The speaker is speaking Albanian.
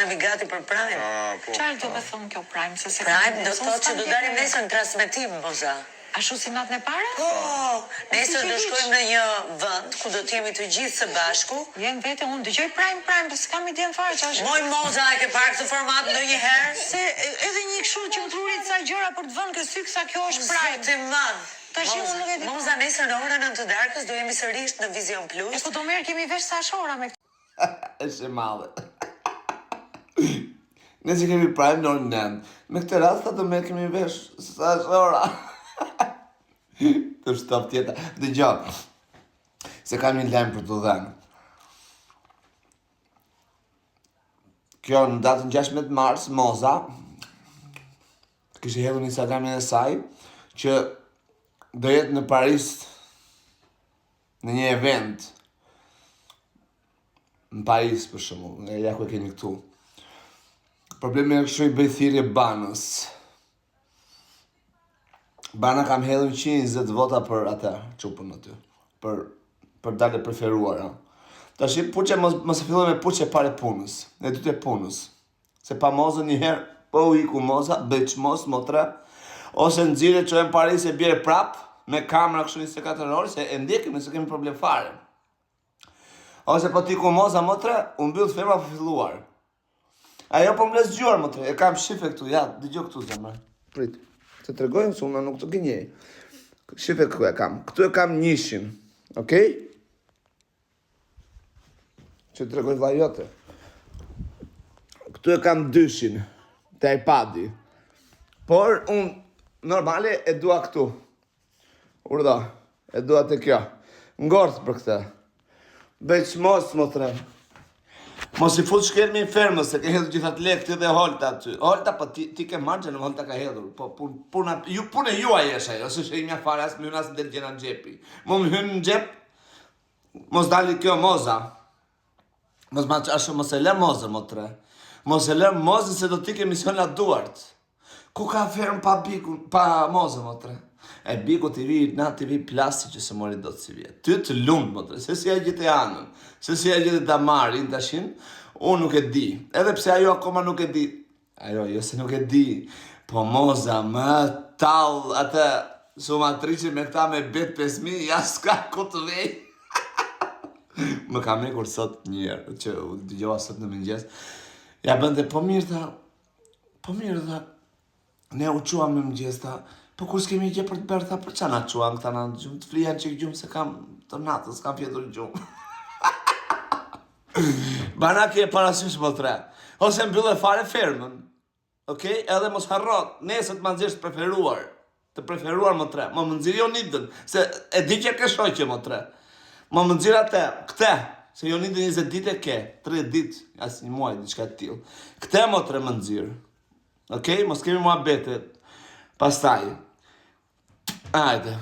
jemi gati për Prime. Çfarë do të thonë kjo Prime? Prime do të thotë që do dalim nesër në transmetim, moza. Ashtu si natën e parë? Po, nesër do shkojmë në një vend ku do të jemi të gjithë së bashku. Jem vete, unë dëgjoj Prime, po s'kam iden fare ç'është. Moj moza, e ke parë këtë format ndonjëherë? Se edhe një kështu që trurit sa gjëra për të vënë kësy sa kjo është Prime. Ti madh. Tash unë nuk e di. Moza, nesër në orën 9 të darkës do jemi sërish në Vision Plus. Po do merr kemi vesh sa shora me Është e madhe. Nëse kemi Prime në orën 9. Me këtë rast do merr kemi vesh sa shora. Të shtop tjeta. Dëgjoj. Se kam një lajm për të dhënë. Kjo në datën 16 mars, moza kishte hedhur në Instagramin e saj që do jetë në Paris në një event. Në Paris, për shembull, ja ku e keni këtu. Problemi është që i bëj thirrje Banës. Bana kam hedhur 120 vota për atë çupën aty. Për dalë preferuar, Tash puçe mos e filloj me puçe pare punës, e dytë punës. Se pa mozën një herë, po u iku moza, bëj mos motra, ose nxirë çojmë Paris e bjerë prap me kamera kështu 24 orë se e ndjekim se kemi problem fare. Ose po ti ku moza motra, u mbyll ferma për filluar. Ajo po më lë zgjuar motra, e kam shife këtu, ja, dëgjoj këtu zemra. Prit. Të tregoj se unë nuk të gënjej. Shife këtu e kam. Këtu e kam 100, okay? Që të tregoj vllai jote. Këtu e kam 200 te iPadi. Por unë normale e dua këtu. Urda, e dua te kjo. Ngort për këtë. Bëj mos motre. Mos i fut shkelmi në fermës, se ke hedhur gjithat lekë dhe Holta aty. Holta, po ti ke marrë në Holta ka hedhur. Po punë juaj është ajo, s'është imja fare as më hyn as del gjena në xhepi. Mo më hyn në xhep, mos dali kjo moza. Mos e lë mozën, motre. Mos e lë mozën se do t'i ke mision la duart. Ku ka ferm pa biku, pa mozën, motre? E biku t'i vi plasti që se mori do të si vjet. Ty të lumë, motre, se si e gjithë e anën, se si e gjithë e damarin tashin, unë nuk e di. Edhe pse ajo akoma nuk e di. Ajo, jo se nuk e di. Po moza, më tall, atë sumatriqe me këta me bet 5.000, ja s'ka ku të vej. Më kam ekur sot njërë, që dëgjova sot në mëngjes. Ja bënde, po mirë tha, ne u quam në mëngjes tha, po kur s'kemi gjë për të bërë tha, për qa na quam këta na gjumë, të flijan që gjumë se kam të natës, kam fjetur gjumë. Bana ke parasysh më tre, ose mbyllë e fare fermën, okej, edhe mos harrot, nesër të më nxirë të preferuar më tre, më nxirë Jonidën, se e di që ke shoqe më tre. Më nxirë atë, këte, se Jonidën 20 ditë e ke, 30 ditë, asë një muaj, diçka të tillë. Këte më tre më nxirë, okej, mos kemi mua bete, pastaj. Ajde.